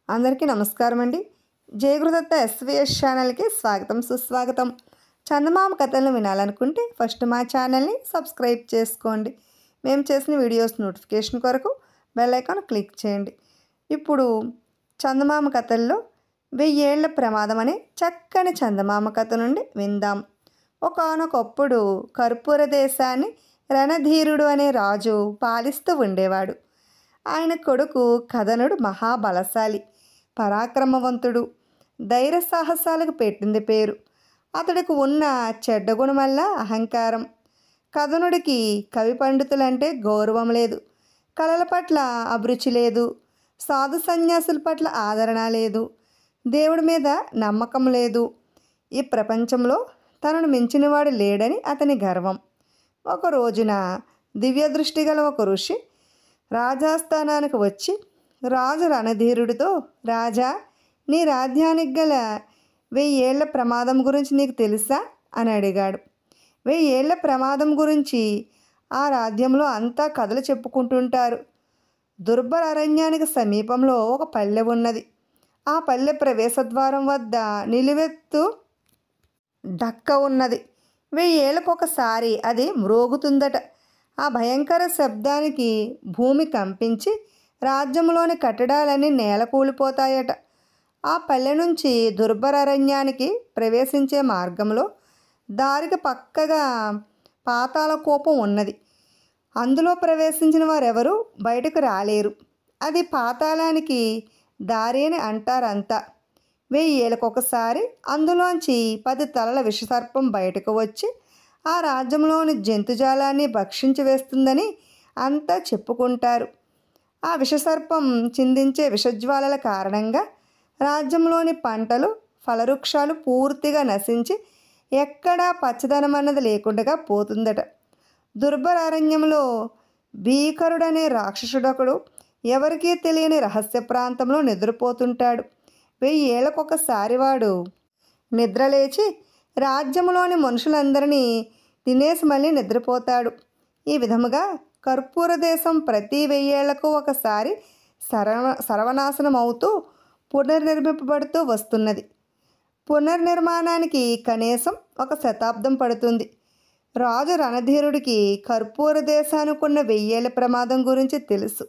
అందరికీ నమస్కారం అండి. జయగురుదత్త ఎస్వీఎస్ ఛానల్కి స్వాగతం సుస్వాగతం. చందమామ కథలను వినాలనుకుంటే ఫస్ట్ మా ఛానల్ని సబ్స్క్రైబ్ చేసుకోండి. మేము చేసిన వీడియోస్ నోటిఫికేషన్ కొరకు బెల్ ఐకాన్ క్లిక్ చేయండి. ఇప్పుడు చందమామ కథల్లో 1000 ఏళ్ల ప్రమాదం అనే చక్కని చందమామ కథ నుండి విందాం. ఒకానొకప్పుడు కర్పూర దేశాన్ని రణధీరుడు అనే రాజు పాలిస్తూ ఉండేవాడు. ఆయన కొడుకు కథనుడు మహాబలశాలి, పరాక్రమవంతుడు, ధైర్య సాహసాలకు పెట్టింది పేరు. అతడికి ఉన్న చెడ్డ గుణమల్లా అహంకారం. కథనుడికి కవి పండితులంటే గౌరవం లేదు, కళల పట్ల అభిరుచి లేదు, సాధు సన్యాసుల పట్ల ఆదరణ లేదు, దేవుడి మీద నమ్మకం లేదు. ఈ ప్రపంచంలో తనను మించినవాడు లేడని అతని గర్వం. ఒక రోజున దివ్య దృష్టి గల ఒక ఋషి రాజాస్థానానికి వచ్చి రాజు రణధీరుడితో, రాజా, నీ రాజ్యానికి గల 1000 ఏళ్ల ప్రమాదం గురించి నీకు తెలుసా అని అడిగాడు. 1000 ఏళ్ల ప్రమాదం గురించి ఆ రాజ్యంలో అంతా కథలు చెప్పుకుంటుంటారు. దుర్భర అరణ్యానికి సమీపంలో ఒక పల్లె ఉన్నది. ఆ పల్లె ప్రవేశద్వారం వద్ద నిలువెత్తు డక్క ఉన్నది. 1000 ఏళ్ళకొకసారి అది మ్రోగుతుందట. ఆ భయంకర శబ్దానికి భూమి కంపించి రాజ్యంలోని కట్టడాలన్నీ నేలకూలిపోతాయట. ఆ పల్లె నుంచి దుర్భర అరణ్యానికి ప్రవేశించే మార్గంలో దారికి పక్కగా పాతాళ కూపం ఉన్నది. అందులో ప్రవేశించిన వారెవరూ బయటకు రాలేరు. అది పాతాళానికి దారి అని అంటారంతా. 1000 ఏళ్ళకొకసారి అందులోంచి 10 తలల విషసర్పం బయటకు వచ్చి ఆ రాజ్యంలోని జంతుజాలాన్ని భక్షించి వేస్తుందని అంతా చెప్పుకుంటారు. ఆ విషసర్పం చిందించే విషజ్వాలల కారణంగా రాజ్యంలోని పంటలు, ఫలవృక్షాలు పూర్తిగా నశించి ఎక్కడా పచ్చదనం అన్నది లేకుండా పోతుందట. దుర్భర అరణ్యంలో భీకరుడనే రాక్షసుడొకడు ఎవరికీ తెలియని రహస్య ప్రాంతంలో నిద్రపోతుంటాడు. 1000 ఏళ్ళకొకసారి వాడు నిద్రలేచి రాజ్యంలోని మనుషులందరినీ తినేసి మళ్ళీ నిద్రపోతాడు. ఈ విధముగా కర్పూర దేశం ప్రతి 1000 ఏళ్లకు ఒకసారి సర్వనాశనం అవుతూ పునర్నిర్మింపబడుతూ వస్తున్నది. పునర్నిర్మాణానికి కనీసం 1 శతాబ్దం పడుతుంది. రాజు రణధీరుడికి కర్పూర దేశానికున్న 1000 ఏళ్ల ప్రమాదం గురించి తెలుసు.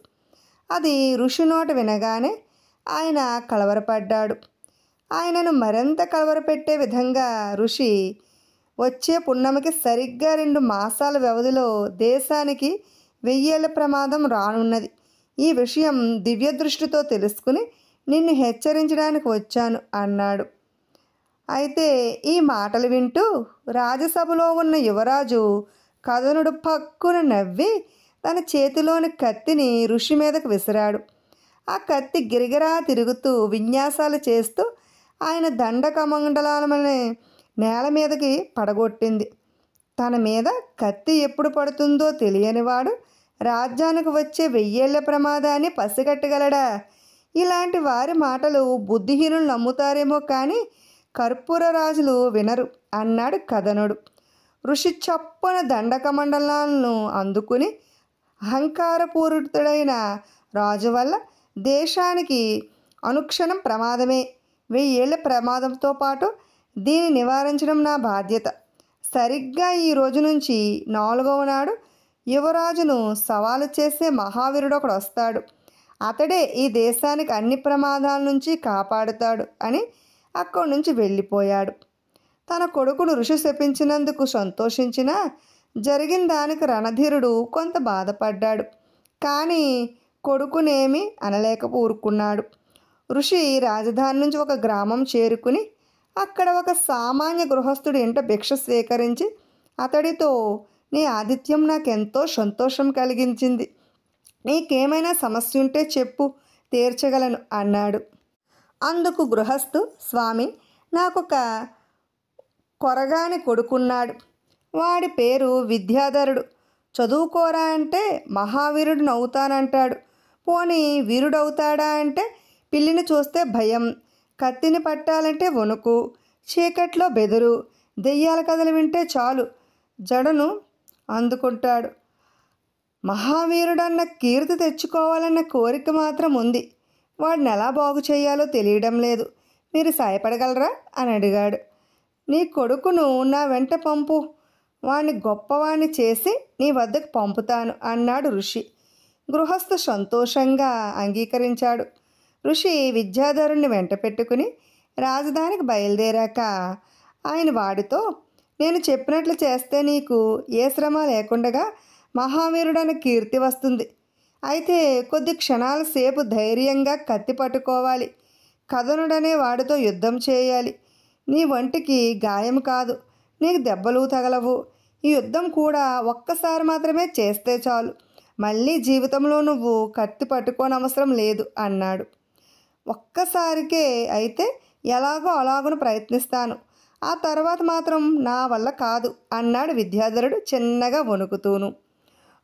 అది ఋషి నోట వినగానే ఆయన కలవరపడ్డాడు. ఆయనను మరింత కలవరపెట్టే విధంగా ఋషి వచ్చే పున్నమికి సరిగ్గా 2 మాసాల వ్యవధిలో దేశానికి 1000 ఏళ్ల ప్రమాదం రానున్నది. ఈ విషయం దివ్య దృష్టితో తెలుసుకుని నిన్ను హెచ్చరించడానికి వచ్చాను అన్నాడు. అయితే ఈ మాటలు వింటూ రాజసభలో ఉన్న యువరాజు కథనుడు పక్కున నవ్వి తన చేతిలోని కత్తిని ఋషి మీదకు విసిరాడు. ఆ కత్తి గిరిగిరా తిరుగుతూ విన్యాసాలు చేస్తూ ఆయన దండకమండలాలనే నేల మీదకి పడగొట్టింది. తన మీద కత్తి ఎప్పుడు పడుతుందో తెలియనివాడు రాజ్యానికి వచ్చే 1000 ఏళ్ల ప్రమాదాన్ని పసిగట్టగలడా? ఇలాంటి వారి మాటలు బుద్ధిహీనులు నమ్ముతారేమో కానీ కర్పూర రాజులు వినరు అన్నాడు కథనుడు. ఋషి చప్పున దండకమండలాలను అందుకుని, అహంకారపూరితుడైన రాజు వల్ల దేశానికి అనుక్షణం ప్రమాదమే. 1000 ఏళ్ల ప్రమాదంతో పాటు దీన్ని నివారించడం నా బాధ్యత. సరిగ్గా ఈ రోజు నుంచి 4వ నాడు యువరాజును సవాలు చేసే మహావీరుడు ఒకడు వస్తాడు. అతడే ఈ దేశానికి అన్ని ప్రమాదాల నుంచి కాపాడుతాడు అని అక్కడి నుంచి వెళ్ళిపోయాడు. తన కొడుకును ఋషి శపించినందుకు సంతోషించినా జరిగిన దానికి రణధీరుడు కొంత బాధపడ్డాడు. కానీ కొడుకునేమి అనలేక ఊరుకున్నాడు. ఋషి రాజధాని నుంచి ఒక గ్రామం చేరుకుని అక్కడ ఒక సామాన్య గృహస్థుడి ఇంట భిక్ష స్వీకరించి అతడితో, నీ ఆతిథ్యం నాకెంతో సంతోషం కలిగించింది. నీకేమైనా సమస్య ఉంటే చెప్పు, తీర్చగలను అన్నాడు. అందుకు గృహస్థు, స్వామి, నాకొక కొరగాని కొడుకున్నాడు. వాడి పేరు విద్యాధరుడు. చదువుకోరా అంటే మహావీరుడు నవ్వుతానంటాడు. పోనీ వీరుడవుతాడా అంటే పిల్లిని చూస్తే భయం, కత్తిని పట్టాలంటే వణుకు, చీకట్లో బెదురు, దెయ్యాల కథలు వింటే చాలు జడను అందుకుంటాడు. మహావీరుడన్న కీర్తి తెచ్చుకోవాలన్న కోరిక మాత్రం ఉంది. వాడిని ఎలా బాగు చేయాలో తెలియడం లేదు. మీరు సాయపడగలరా అని అడిగాడు. నీ కొడుకును నా వెంట పంపు, వాణ్ణి గొప్పవాణ్ణి చేసి నీ వద్దకు పంపుతాను అన్నాడు ఋషి. గృహస్థు సంతోషంగా అంగీకరించాడు. ఋషి విద్యాధరుణ్ణి వెంట పెట్టుకుని రాజధానికి బయలుదేరాక ఆయన వాడితో, నేను చెప్పినట్లు చేస్తే నీకు ఏ శ్రమ లేకుండగా మహావీరుడని కీర్తి వస్తుంది. అయితే కొద్ది క్షణాల సేపు ధైర్యంగా కత్తి పట్టుకోవాలి. కథనుడనే వాడితో యుద్ధం చేయాలి. నీ వంటికి గాయం కాదు, నీకు దెబ్బలు తగలవు. ఈ యుద్ధం కూడా ఒక్కసారి మాత్రమే చేస్తే చాలు. మళ్ళీ జీవితంలో నువ్వు కత్తి పట్టుకోనవసరం లేదు అన్నాడు. ఒక్కసారికే అయితే ఎలాగో అలాగను ప్రయత్నిస్తాను, ఆ తర్వాత మాత్రం నా వల్ల కాదు అన్నాడు విద్యాధరుడు చిన్నగా వణుకుతూను.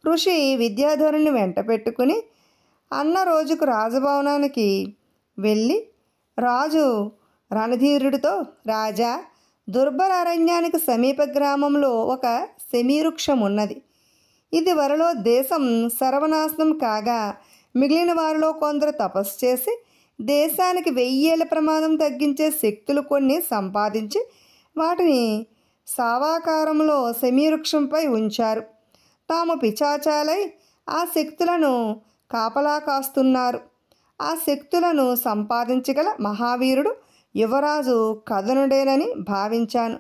ఋషి విద్యాధరుని వెంట పెట్టుకుని అన్న రోజుకు రాజభవనానికి వెళ్ళి రాజు రణధీరుడితో, రాజా, దుర్భర అరణ్యానికి సమీప గ్రామంలో ఒక శమీవృక్షం ఉన్నది. ఇది వరలో దేశం సర్వనాశనం కాగా మిగిలిన వారిలో కొందరు తపస్సు చేసి దేశానికి 1000 ఏళ్ల ప్రమాదం తగ్గించే శక్తులు కొన్ని సంపాదించి వాటిని సావాకారంలో శమీవృక్షంపై ఉంచారు. తాము పిచాచాలై ఆ శక్తులను కాపలా కాస్తున్నారు. ఆ శక్తులను సంపాదించగల మహావీరుడు యువరాజు కథనుడేనని భావించాను.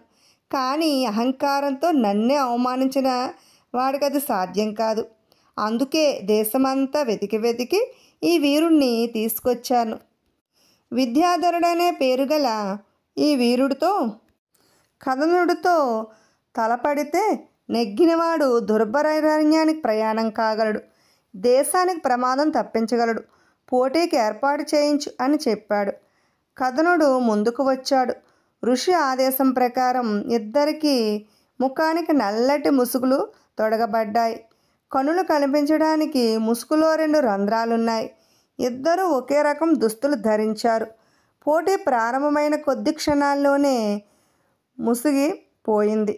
కానీ అహంకారంతో నన్నే అవమానించిన వాడికి అది సాధ్యం కాదు. అందుకే దేశమంతా వెతికి ఈ వీరుణ్ణి తీసుకొచ్చాను. విద్యాధరుడనే పేరుగల ఈ వీరుడితో కథనుడితో తలపడితే నెగ్గినవాడు దుర్భరారణ్యానికి ప్రయాణం కాగలడు, దేశానికి ప్రమాదం తప్పించగలడు. పోటీకి ఏర్పాటు చేయించు అని చెప్పాడు. కథనుడు ముందుకు వచ్చాడు. ఋషి ఆదేశం ప్రకారం ఇద్దరికీ ముఖానికి నల్లటి ముసుగులు తొడగబడ్డాయి. కనులు కనిపించడానికి ముసుగులో 2 రంధ్రాలున్నాయి. ఇద్దరూ ఒకే రకం దుస్తులు ధరించారు. పోటీ ప్రారంభమైన కొద్ది క్షణాల్లోనే ముసిగి పోయింది.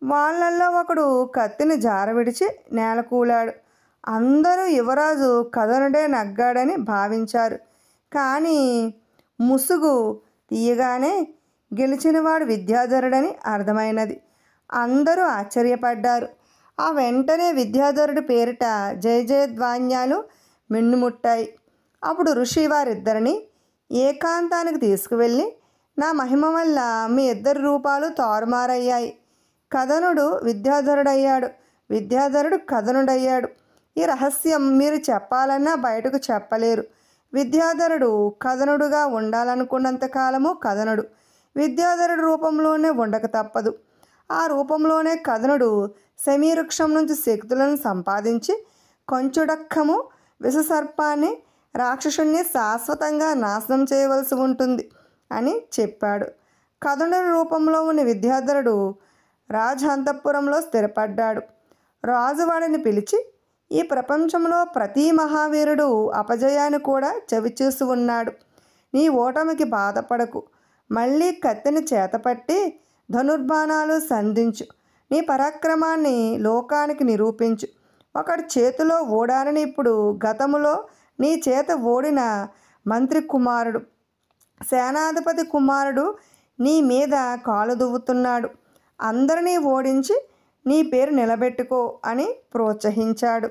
వాళ్ళల్లో ఒకడు కత్తిని జారవిడిచి నేలకూలాడు. అందరూ యువరాజు కథనుడే నగ్గాడని భావించారు. కానీ ముసుగు తీయగానే గెలిచినవాడు విద్యాధరుడని అర్థమైనది. అందరూ ఆశ్చర్యపడ్డారు. ఆ వెంటనే విద్యాధరుడి పేరిట జయ జయధ్వాన్యాలు మిన్నుముట్టాయి. అప్పుడు ఋషి వారిద్దరిని ఏకాంతానికి తీసుకువెళ్ళి, నా మహిమ వల్ల మీ ఇద్దరి రూపాలు తారుమారయ్యాయి. కథనుడు విద్యాధరుడయ్యాడు, విద్యాధరుడు కథనుడయ్యాడు. ఈ రహస్యం మీరు చెప్పాలన్నా బయటకు చెప్పలేరు. విద్యాధరుడు కథనుడుగా ఉండాలనుకున్నంత కాలము కథనుడు విద్యాధరుడు రూపంలోనే ఉండక తప్పదు. ఆ రూపంలోనే కథనుడు శమీవృక్షం నుంచి శక్తులను సంపాదించి కొంచుడక్కము విషసర్పాన్ని రాక్షసుణ్ణి శాశ్వతంగా నాశనం చేయవలసి ఉంటుంది అని చెప్పాడు. కథనుడి రూపంలో ఉన్న విద్యాధరుడు రాజహంతపురంలో స్థిరపడ్డాడు. రాజు వాడిని పిలిచి, ఈ ప్రపంచంలో ప్రతి మహావీరుడు అపజయాన్ని కూడా చవిచూసి ఉన్నాడు. నీ ఓటమికి బాధపడకు. మళ్ళీ కత్తిని చేతపట్టి ధనుర్బాణాలు సంధించు. నీ పరాక్రమాన్ని లోకానికి నిరూపించు. ఒకటి చేతిలో ఓడానని ఇప్పుడు గతములో నీ చేత ఓడిన మంత్రి కుమారుడు, సేనాధిపతి కుమారుడు నీ మీద కాలు దువ్వుతున్నాడు. అందరినీ ఓడించి నీ పేరు నిలబెట్టుకో అని ప్రోత్సహించాడు.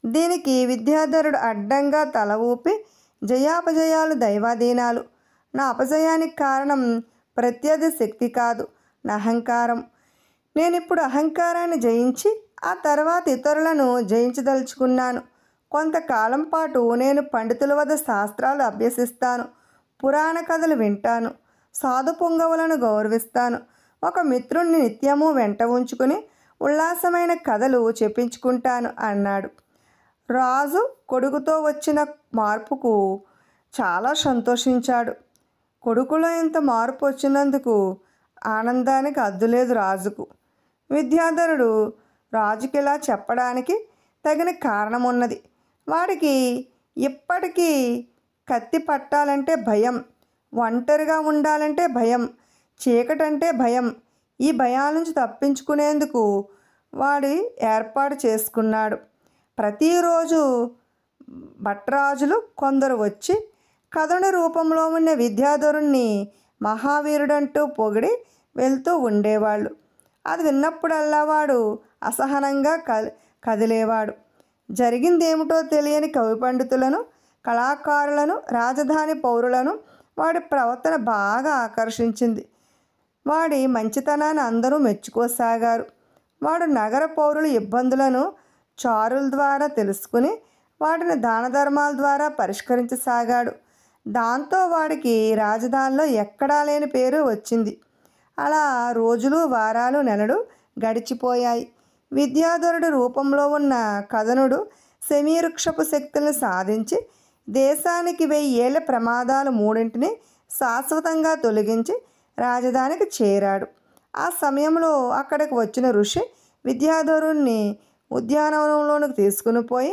దీనికి విద్యాధరుడు అడ్డంగా తల ఊపి, జయాపజయాలు దైవాధీనాలు. నా అపజయానికి కారణం ప్రత్యర్థి శక్తి కాదు, నా అహంకారం. నేనిప్పుడు అహంకారాన్ని జయించి ఆ తర్వాత ఇతరులను జయించదలుచుకున్నాను. కొంతకాలం పాటు నేను పండితుల వద్ద శాస్త్రాలు అభ్యసిస్తాను, పురాణ కథలు వింటాను, సాధు పుంగవులను గౌరవిస్తాను. ఒక మిత్రుణ్ణి నిత్యము వెంట ఉంచుకుని ఉల్లాసమైన కథలు చెప్పించుకుంటాను అన్నాడు. రాజు కొడుకుతో వచ్చిన మార్పుకు చాలా సంతోషించాడు. కొడుకులో ఇంత మార్పు వచ్చినందుకు ఆనందానికి అద్దులేదు రాజుకు. విద్యాధరుడు రాజుకి ఇలా చెప్పడానికి తగిన కారణం ఉన్నది. వాడికి ఇప్పటికీ కత్తి పట్టాలంటే భయం, ఒంటరిగా ఉండాలంటే భయం, చీకటంటే భయం. ఈ భయాల నుంచి తప్పించుకునేందుకు వాడి ఏర్పాటు చేసుకున్నాడు. ప్రతిరోజు భట్రాజులు కొందరు వచ్చి కథను రూపంలో ఉన్న విద్యాధరుణ్ణి మహావీరుడంటూ పొగిడి వెళ్తూ ఉండేవాళ్ళు. అది విన్నప్పుడల్లా వాడు అసహనంగా కదిలేవాడు. జరిగిందేమిటో తెలియని కవి పండితులను, కళాకారులను, రాజధాని పౌరులను వాడి ప్రవర్తన బాగా ఆకర్షించింది. వాడి మంచితనాన్ని అందరూ మెచ్చుకోసాగారు. వాడు నగర పౌరుల ఇబ్బందులను చారుల ద్వారా తెలుసుకుని వాటిని దాన ధర్మాల ద్వారా పరిష్కరించసాగాడు. దాంతో వాడికి రాజధానిలో ఎక్కడా లేని పేరు వచ్చింది. అలా రోజులు, వారాలు, నెలలు గడిచిపోయాయి. విద్యాధరుడి రూపంలో ఉన్న కథనుడు శమీవృక్షపు శక్తులను సాధించి దేశానికి 1000 ఏళ్ల ప్రమాదాలు మూడింటిని శాశ్వతంగా తొలగించి రాజధానికి చేరాడు. ఆ సమయంలో అక్కడికి వచ్చిన ఋషి విద్యాధరుణ్ణి ఉద్యానవనంలోనికి తీసుకుని పోయి,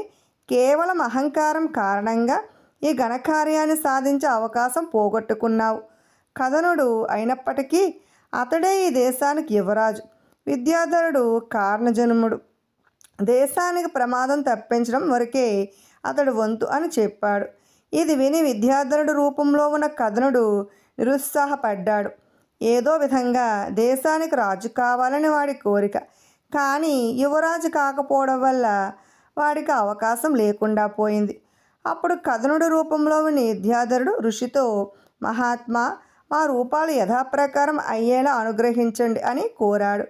కేవలం అహంకారం కారణంగా ఈ ఘనకార్యాన్ని సాధించే అవకాశం పోగొట్టుకున్నావు. కథనుడు అయినప్పటికీ అతడే ఈ దేశానికి యువరాజు. విద్యాధరుడు కారణజన్ముడు. దేశానికి ప్రమాదం తప్పించడం వరకే అతడు వంతు అని చెప్పాడు. ఇది విని విద్యాధరుడు రూపంలో ఉన్న కథనుడు నిరుత్సాహపడ్డాడు. ఏదో విధంగా దేశానికి రాజు కావాలని వాడి కోరిక. కానీ యువరాజు కాకపోవడం వల్ల వాడికి అవకాశం లేకుండా పోయింది. అప్పుడు కథనుడి రూపంలో ఉన్న విద్యాధరుడు ఋషితో, మహాత్మా, మా రూపాలు యథాప్రకారం అయ్యేలా అనుగ్రహించండి అని కోరాడు.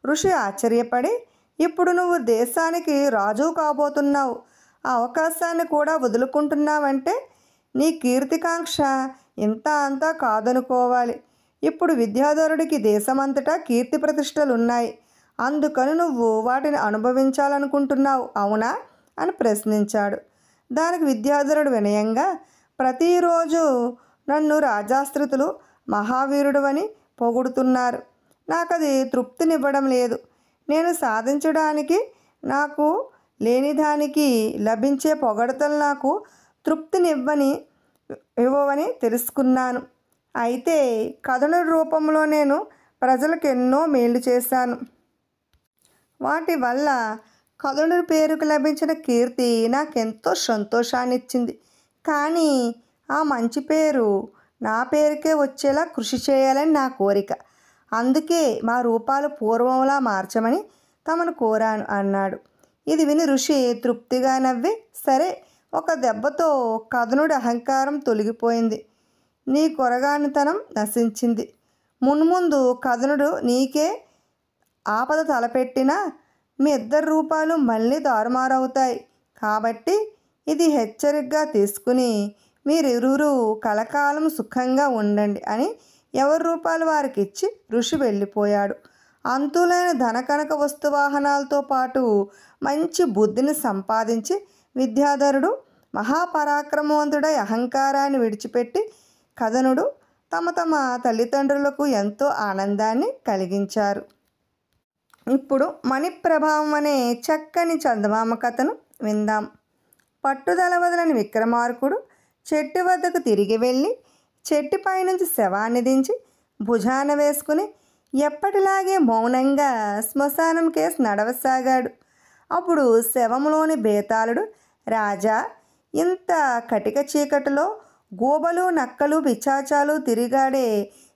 ఋషి ఆశ్చర్యపడి, ఇప్పుడు నువ్వు దేశానికి రాజు కాబోతున్నావు, ఆ అవకాశాన్ని కూడా వదులుకుంటున్నావంటే నీ కీర్తికాంక్ష ఇంత అంతా కాదనుకోవాలి. ఇప్పుడు విద్యాధరుడికి దేశమంతటా కీర్తి ప్రతిష్టలు ఉన్నాయి. అందుకని నువ్వు వాటిని అనుభవించాలనుకుంటున్నావు, అవునా అని ప్రశ్నించాడు. దానికి విద్యాధరుడు వినయంగా, ప్రతిరోజు నన్ను రాజాశ్రితులు మహావీరుడు అని పొగుడుతున్నారు. నాకు అది తృప్తినివ్వడం లేదు. నేను సాధించడానికి నాకు లేనిదానికి లభించే పొగడతలు నాకు ఇవ్వవని తెలుసుకున్నాను. అయితే కథనుడి రూపంలో నేను ప్రజలకు ఎన్నో మేలు చేశాను. వాటి వల్ల కథనుడి పేరుకు లభించిన కీర్తి నాకెంతో సంతోషాన్ని ఇచ్చింది. కానీ ఆ మంచి పేరు నా పేరుకే వచ్చేలా కృషి చేయాలని నా కోరిక. అందుకే మా రూపాలు పూర్వంలా మార్చమని తమను కోరాను అన్నాడు. ఇది విని ఋషి తృప్తిగా నవ్వి, సరే, ఒక దెబ్బతో కథనుడి అహంకారం తొలగిపోయింది, నీ కొరగానితనం నశించింది. మున్ముందు కథనుడు నీకే ఆపద తలపెట్టినా మీ ఇద్దరు రూపాలు మళ్ళీ తారుమారవుతాయి. కాబట్టి ఇది హెచ్చరికగా తీసుకుని మీరిరువురు కలకాలం సుఖంగా ఉండండి అని ఎవరి రూపాలు వారికి ఇచ్చి ఋషి వెళ్ళిపోయాడు. అంతులైన ధనకనక వస్తువాహనాలతో పాటు మంచి బుద్ధిని సంపాదించి విద్యాధరుడు మహాపరాక్రమవంతుడై అహంకారాన్ని విడిచిపెట్టి కథనుడు తమ తల్లిదండ్రులకు ఎంతో ఆనందాన్ని కలిగించారు. ఇప్పుడు మణిప్రభావం అనే చక్కని చందమామ కథను విందాం. పట్టుదల వదలని విక్రమార్కుడు చెట్టు వద్దకు తిరిగి వెళ్ళి చెట్టుపై నుంచి శవాన్ని దించి భుజాన వేసుకుని ఎప్పటిలాగే మౌనంగా శ్మశానం కేసు నడవసాగాడు. అప్పుడు శవంలోని బేతాళుడు, రాజా, ఇంత కటిక చీకటిలో గోబలు, నక్కలు, పిచాచాలు తిరిగాడే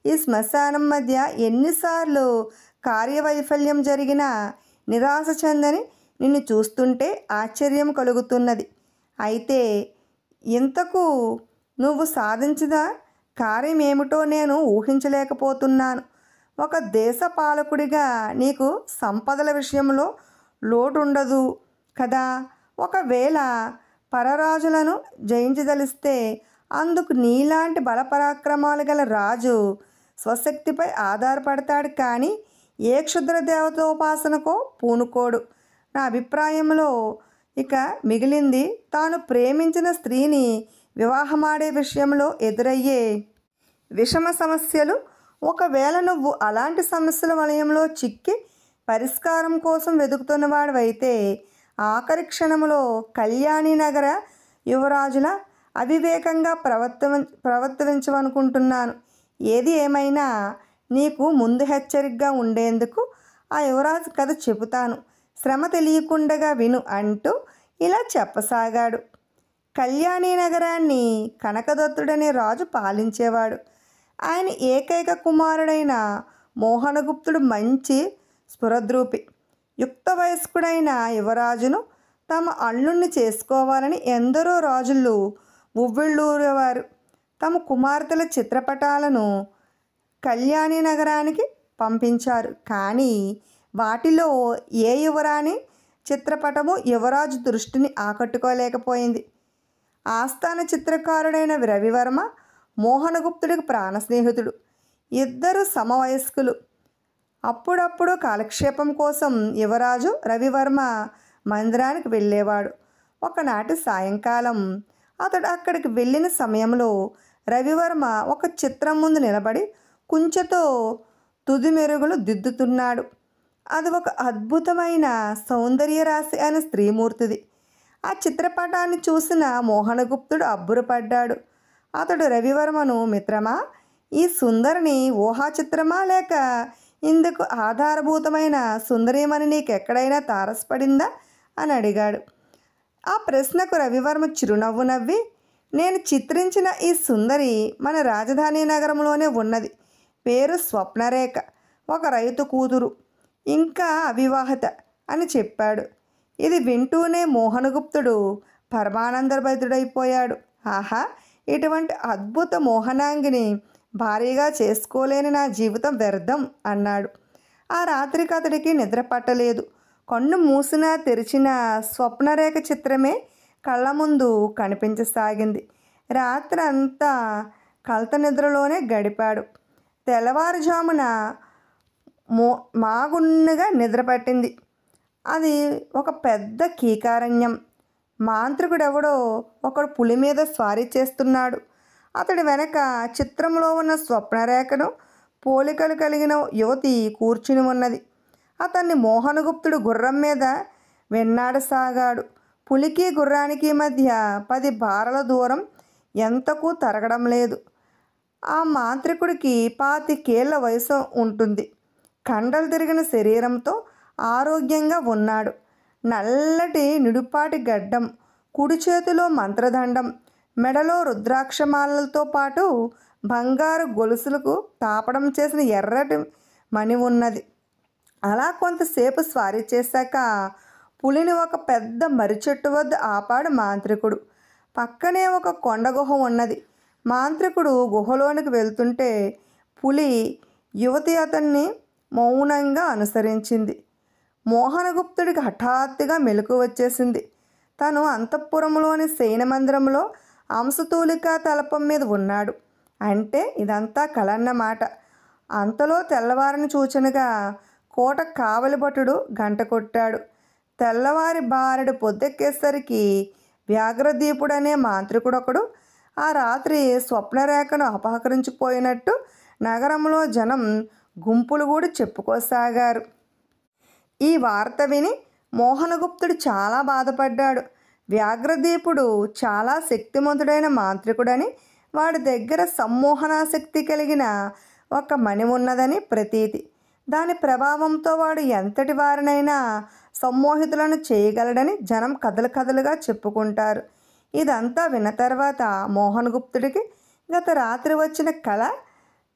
ఈ శ్మశానం మధ్య ఎన్నిసార్లు కార్యవైఫల్యం జరిగినా నిరాశ చెందని నిన్ను చూస్తుంటే ఆశ్చర్యం కలుగుతున్నది. అయితే ఇంతకు నువ్వు సాధించిన కార్యం ఏమిటో నేను ఊహించలేకపోతున్నాను. ఒక దేశ పాలకుడిగా నీకు సంపదల విషయంలో లోటు ఉండదు కదా. ఒకవేళ పరరాజులను జయించదలిస్తే అందుకు నీలాంటి బలపరాక్రమాలు గల రాజు స్వశక్తిపై ఆధారపడతాడు, కానీ ఏ క్షుద్ర దేవతోపాసనకో పూనుకోడు. నా అభిప్రాయంలో ఇక మిగిలింది తాను ప్రేమించిన స్త్రీని వివాహమాడే విషయంలో ఎదురయ్యే విషమ సమస్యలు. ఒకవేళ నువ్వు అలాంటి సమస్యల వలయంలో చిక్కి పరిష్కారం కోసం వెతుకుతున్నవాడివైతే ఆఖరి క్షణంలో కళ్యాణి నగర యువరాజుల అవివేకంగా ప్రవర్తించవనుకుంటున్నాను. ఏది ఏమైనా నీకు ముందు హెచ్చరికగా ఉండేందుకు ఆ యువరాజు కథ చెబుతాను, శ్రమ తెలియకుండగా విను అంటూ ఇలా చెప్పసాగాడు. కళ్యాణి నగరాన్ని కనకదత్తుడనే రాజు పాలించేవాడు. ఆయన ఏకైక కుమారుడైన మోహనగుప్తుడు మంచి స్ఫురద్రూపి. యుక్త వయస్కుడైన యువరాజును తమ అల్లుణ్ణి చేసుకోవాలని ఎందరో రాజులు ఉవ్విళ్ళూరేవారు. తమ కుమార్తెల చిత్రపటాలను కళ్యాణి నగరానికి పంపించారు. కానీ వాటిలో ఏ యువరాణి చిత్రపటము యువరాజు దృష్టిని ఆకట్టుకోలేకపోయింది. ఆస్థాన చిత్రకారుడైన రవివర్మ మోహనగుప్తుడికి ప్రాణ స్నేహితుడు. ఇద్దరు సమవయస్కులు. అప్పుడప్పుడు కాలక్షేపం కోసం యువరాజు రవివర్మ మందిరానికి వెళ్ళేవాడు. ఒకనాటి సాయంకాలం అతడు అక్కడికి వెళ్ళిన సమయంలో రవివర్మ ఒక చిత్రం ముందు నిలబడి కుంచెతో తుది మెరుగులు దిద్దుతున్నాడు. అది ఒక అద్భుతమైన సౌందర్యరాశి అయిన స్త్రీమూర్తిది. ఆ చిత్రపటాన్ని చూసిన మోహనగుప్తుడు అబ్బురపడ్డాడు. అతడు రవివర్మను, మిత్రమా, ఈ సుందరిని ఊహా చిత్రమా లేక ఇందుకు ఆధారభూతమైన సుందరీమణి నీకెక్కడైనా తారసపడిందా అని అడిగాడు. ఆ ప్రశ్నకు రవివర్మ చిరునవ్వు నవ్వి, నేను చిత్రించిన ఈ సుందరి మన రాజధాని నగరంలోనే ఉన్నది. పేరు స్వప్నరేఖ. ఒక రైతు కూతురు, ఇంకా అవివాహిత అని చెప్పాడు. ఇది వింటూనే మోహనగుప్తుడు పరమానందభరితుడైపోయాడు. ఆహా, ఇటువంటి అద్భుత మోహనాంగిని భారీగా చేసుకోలేని నా జీవితం వ్యర్థం అన్నాడు. ఆ రాత్రికి అతడికి నిద్ర పట్టలేదు. కన్ను మూసినా తెరిచిన స్వప్నరేఖ చిత్రమే కళ్ళ ముందు కనిపించసాగింది. రాత్రి అంతా కలత నిద్రలోనే గడిపాడు. తెల్లవారుజామున మాగున్నగా నిద్రపట్టింది. అది ఒక పెద్ద కీకారణ్యం. మాంత్రికుడెవడో ఒకడు పులి మీద స్వారీ చేస్తున్నాడు. అతడి వెనక చిత్రంలో ఉన్న స్వప్నరేఖను పోలికలు కలిగిన యువతి కూర్చుని ఉన్నది. అతన్ని మోహనగుప్తుడు గుర్రం మీద వెన్నాడసాగాడు. పులికి గుర్రానికి మధ్య 10 బారల దూరం ఎంతకు తరగడం లేదు. ఆ మాంత్రికుడికి 25 ఏళ్ల వయసు ఉంటుంది. కండలు తిరిగిన శరీరంతో ఆరోగ్యంగా ఉన్నాడు. నల్లటి నిడుపాటి గడ్డం, కుడి చేతిలో మంత్రదండం, మెడలో రుద్రాక్షమాలలతో పాటు బంగారు గొలుసులకు తాపడం చేసిన ఎర్రటి మణి ఉన్నది. అలా కొంతసేపు స్వారీ చేశాక పులిని ఒక పెద్ద మర్రిచెట్టు వద్ద ఆపాడు మాంత్రికుడు. పక్కనే ఒక కొండ గుహ ఉన్నది. మాంత్రికుడు గుహలోనికి వెళ్తుంటే పులి యువతి అతన్ని మౌనంగా అనుసరించింది. మోహనగుప్తుడికి హఠాత్తుగా మెలకు వచ్చేసింది. తను అంతఃపురంలోని శయన మందిరంలో అంశతూలికా తలపం మీద ఉన్నాడు. అంటే ఇదంతా కలన్నమాట. అంతలో తెల్లవారిని సూచనగా కోట కావలిభటుడు గంట కొట్టాడు. తెల్లవారి బారెడు పొద్దెక్కేసరికి వ్యాఘ్రదీపుడనే మాంత్రికుడొకడు ఆ రాత్రి స్వప్నరేఖను అపహరించిపోయినట్టు నగరంలో జనం గుంపులు కూడా చెప్పుకోసాగారు. ఈ వార్త విని మోహనగుప్తుడు చాలా బాధపడ్డాడు. వ్యాఘ్రదీపుడు చాలా శక్తిమంతుడైన మాంత్రికుడని, వాడి దగ్గర సమ్మోహనాశక్తి కలిగిన ఒక మణి ఉన్నదని ప్రతీతి. దాని ప్రభావంతో వాడు ఎంతటి వారినైనా సమ్మోహితులను చేయగలడని జనం కథలు కథలుగా చెప్పుకుంటారు. ఇదంతా విన్న తర్వాత మోహనగుప్తుడికి గత రాత్రి వచ్చిన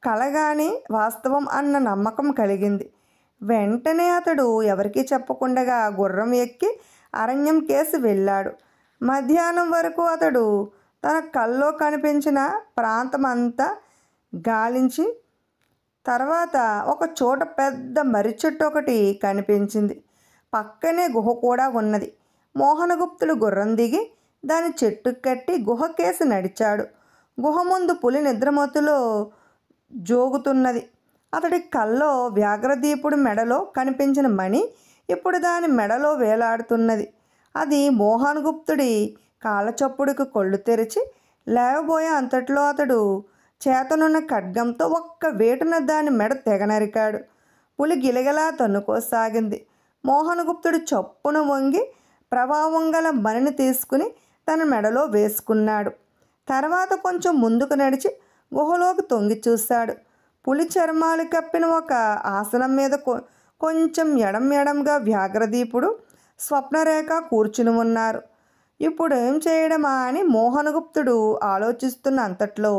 కళగాని వాస్తవం అన్న నమ్మకం కలిగింది. వెంటనే అతడు ఎవరికీ చెప్పకుండా గుర్రం ఎక్కి అరణ్యం కేసి వెళ్ళాడు. మధ్యాహ్నం వరకు అతడు తన కల్లో కనిపించిన ప్రాంతమంతా గాలించి తర్వాత ఒక చోట పెద్ద మర్రిచెట్టు ఒకటి కనిపించింది. పక్కనే గుహ కూడా ఉన్నది. మోహనగుప్తుడు గుర్రం దిగి దాని చెట్టుకు కట్టి గుహ కేసి నడిచాడు. గుహ ముందు పులి నిద్రమత్తులో జోగుతున్నది. అతడి కల్లో వ్యాఘ్రదీపుడి మెడలో కనిపించిన మణి ఇప్పుడు దాని మెడలో వేలాడుతున్నది. అది మోహనగుప్తుడి కాళ్ళ చప్పుడుకు కళ్ళు తెరిచి లేవబోయే అంతట్లో అతడు చేతనున్న ఖడ్గంతో ఒక్క వేటున దాని మెడ తెగనరికాడు. పులి గిలగిలా తన్నుకోసాగింది. మోహనగుప్తుడు చప్పున వంగి ప్రభావం గల మణిని తీసుకుని తన మెడలో వేసుకున్నాడు. తర్వాత కొంచెం ముందుకు నడిచి గుహలోకి తొంగి చూశాడు. పులి చర్మాలు కప్పిన ఒక ఆసనం మీద కొంచెం ఎడంగా వ్యాఘ్రదీపుడు, స్వప్నరేఖ కూర్చుని ఉన్నారు. ఇప్పుడు ఏం చేయడమా అని మోహనగుప్తుడు ఆలోచిస్తున్న అంతట్లో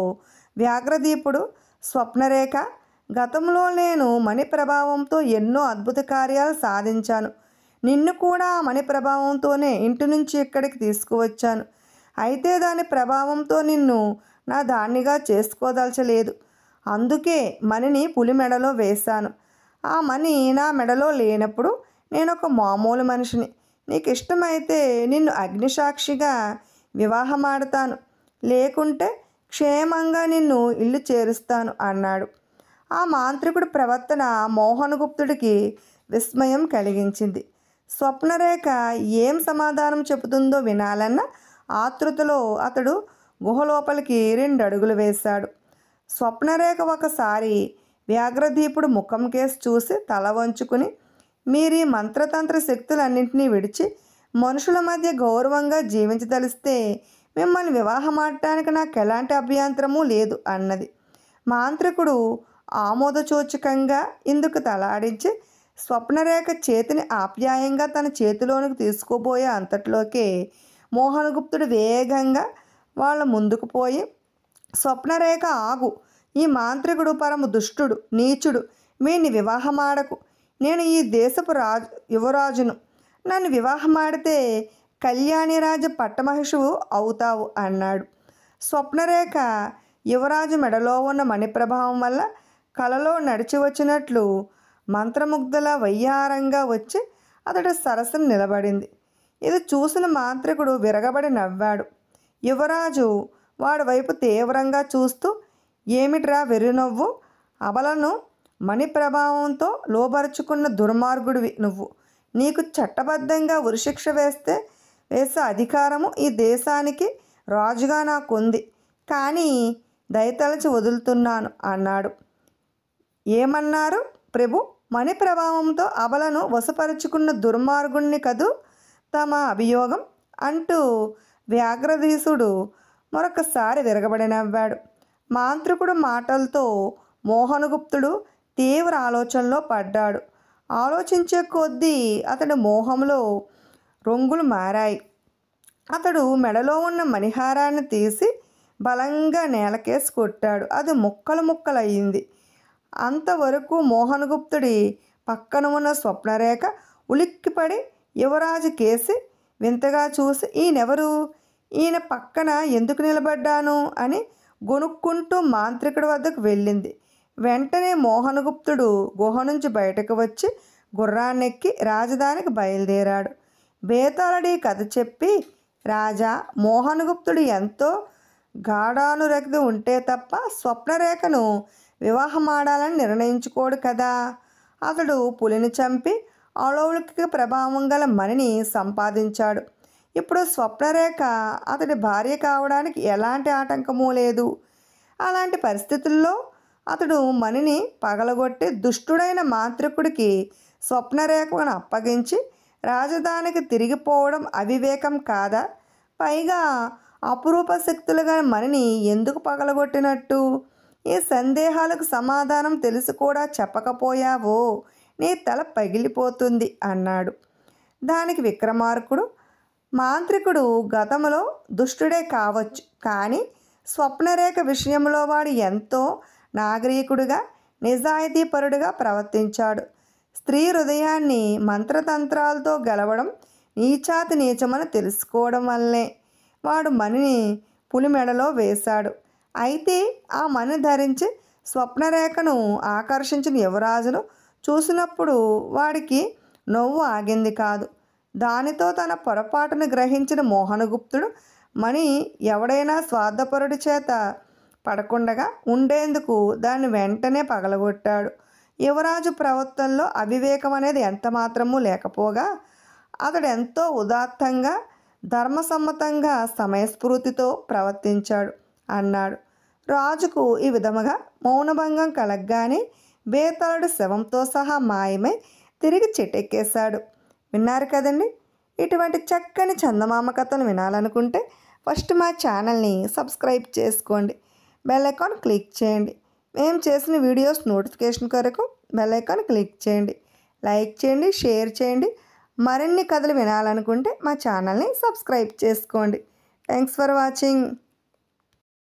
వ్యాఘ్రదీపుడు స్వప్నరేఖ, గతంలో నేను మణి ప్రభావంతో ఎన్నో అద్భుత కార్యాలు సాధించాను. నిన్ను కూడా మణి ప్రభావంతోనే ఇంటి నుంచి ఇక్కడికి తీసుకువచ్చాను. అయితే దాని ప్రభావంతో నిన్ను నా దాన్నిగా చేసుకోదలచలేదు. అందుకే మణిని పులి మెడలో వేశాను. ఆ మణి నా మెడలో లేనప్పుడు నేను ఒక మామూలు మనిషిని. నీకు ఇష్టమైతే నిన్ను అగ్నిసాక్షిగా వివాహమాడతాను, లేకుంటే క్షేమంగా నిన్ను ఇల్లు చేరుస్తాను అన్నాడు. ఆ మాంత్రికుడి ప్రవర్తన మోహనగుప్తుడికి విస్మయం కలిగించింది. స్వప్నరేఖ ఏం సమాధానం చెబుతుందో వినాలన్న ఆతృతలో అతడు గుహలోపలికి 2 అడుగులు వేశాడు. స్వప్నరేఖ ఒకసారి వ్యాఘ్రదీపుడు ముఖం కేసి చూసి తల వంచుకుని, మీరీ మంత్రతంత్ర శక్తులన్నింటినీ విడిచి మనుషుల మధ్య గౌరవంగా జీవించదలిస్తే మిమ్మల్ని వివాహమాడటానికి నాకు ఎలాంటి అభ్యంతరమూ లేదు అన్నది. మాంత్రికుడు ఆమోదసూచకంగా ఇందుకు తలాడించి స్వప్నరేఖ చేతిని ఆప్యాయంగా తన చేతిలోనికి తీసుకోబోయే అంతట్లోకే మోహనగుప్తుడు వేగంగా వాళ్ళ ముందుకు పోయి, స్వప్నరేఖ ఆగు, ఈ మాంత్రికుడు పరమ దుష్టుడు, నీచుడు, వీణ్ణి వివాహమాడకు. నేను ఈ దేశపు యువరాజును. నన్ను వివాహమాడితే కళ్యాణిరాజ పట్టమహిషువు అవుతావు అన్నాడు. స్వప్నరేఖ యువరాజు మెడలో ఉన్న మణిప్రభావం వల్ల కలలో నడిచి వచ్చినట్లు మంత్రముగ్ధల వయ్యారంగా వచ్చి అతడి సరస్సును నిలబడింది. ఇది చూసిన మాంత్రికుడు విరగబడి నవ్వాడు. యువరాజు వాడి వైపు తీవ్రంగా చూస్తూ, ఏమిట్రా వెర్రినవ్వు? అబలను మణి ప్రభావంతో లోబరుచుకున్న దుర్మార్గుడివి నువ్వు. నీకు చట్టబద్ధంగా ఉరిశిక్ష వేసే అధికారము ఈ దేశానికి రాజుగా నాకుంది. కానీ దయతలచి వదులుతున్నాను అన్నాడు. ఏమన్నారు ప్రభు? మణి ప్రభావంతో అబలను వశపరుచుకున్న దుర్మార్గుణ్ణి కదూ తమ అభియోగం అంటూ వ్యాఘ్రధీసుడు మరొకసారి విరగబడి నవ్వాడు. మాంత్రికుడు మాటలతో మోహనగుప్తుడు తీవ్ర ఆలోచనలో పడ్డాడు. ఆలోచించే కొద్దీ అతడి మోహంలో రంగులు మారాయి. అతడు మెడలో ఉన్న మణిహారాన్ని తీసి బలంగా నేలకేసి కొట్టాడు. అది ముక్కలు ముక్కలయ్యింది. అంతవరకు మోహనగుప్తుడి పక్కన ఉన్న స్వప్నరేఖ ఉలిక్కిపడి యువరాజు కేసి వింతగా చూసి, ఈయనెవరు? ఈయన పక్కన ఎందుకు నిలబడ్డాను అని గొనుక్కుంటూ మాంత్రికుడి వద్దకు వెళ్ళింది. వెంటనే మోహనగుప్తుడు గుహ నుంచి బయటకు వచ్చి గుర్రాన్నెక్కి రాజధానికి బయలుదేరాడు. బేతాళుడి కథ చెప్పి, రాజా, మోహనగుప్తుడు ఎంతో గాఢానురక్తి ఉంటే తప్ప స్వప్నరేఖను వివాహమాడాలని నిర్ణయించుకోడు కదా. అతడు పులిని చంపి అలౌకిక ప్రభావం గల మణిని సంపాదించాడు. ఇప్పుడు స్వప్నరేఖ అతడి భార్య కావడానికి ఎలాంటి ఆటంకమూ లేదు. అలాంటి పరిస్థితుల్లో అతడు మణిని పగలగొట్టి దుష్టుడైన మాంత్రికుడికి స్వప్నరేఖను అప్పగించి రాజధానికి తిరిగిపోవడం అవివేకం కాదా? పైగా అపురూప శక్తులుగా మణిని ఎందుకు పగలగొట్టినట్టు? ఈ సందేహాలకు సమాధానం తెలిసి కూడా చెప్పకపోయావో నీ తల పగిలిపోతుంది అన్నాడు. దానికి విక్రమార్కుడు, మాంత్రికుడు గతంలో దుష్టుడే కావచ్చు, కానీ స్వప్నరేఖ విషయంలో వాడు ఎంతో నాగరికుడుగా నిజాయితీపరుడుగా ప్రవర్తించాడు. స్త్రీ హృదయాన్ని మంత్రతంత్రాలతో గెలవడం నీచాతి నీచమని తెలుసుకోవడం వల్లే వాడు మణిని పులి మెడలో వేశాడు. అయితే ఆ మణి ధరించి స్వప్నరేఖను ఆకర్షించిన యువరాజును చూసినప్పుడు వాడికి నవ్వు ఆగింది కాదు. దానితో తన పొరపాటును గ్రహించిన మోహనగుప్తుడు మణి ఎవడైనా స్వార్థపరుడి చేత పడకుండగా ఉండేందుకు దాన్ని వెంటనే పగలగొట్టాడు. యువరాజు ప్రవర్తనలో అవివేకం అనేది ఎంతమాత్రమూ లేకపోగా అతడు ఎంతో ఉదాత్తంగా ధర్మసమ్మతంగా సమయస్ఫూర్తితో ప్రవర్తించాడు అన్నాడు. రాజుకు ఈ విధముగా మౌనభంగం కలగ్గానే బేతాళుడు శవంతో సహా మాయమై తిరిగి చెట్టెక్కేశాడు. విన్నారు కదండి. ఇటువంటి చక్కని చందమామ కథను వినాలనుకుంటే ఫస్ట్ మా ఛానల్ని సబ్స్క్రైబ్ చేసుకోండి, బెల్ ఐకాన్ క్లిక్ చేయండి. మేము చేసిన వీడియోస్ నోటిఫికేషన్ కొరకు బెల్ ఐకాన్ క్లిక్ చేయండి. లైక్ చేయండి, షేర్ చేయండి. మరిన్ని కథలు వినాలనుకుంటే మా ఛానల్ని సబ్స్క్రైబ్ చేసుకోండి. Thanks for watching.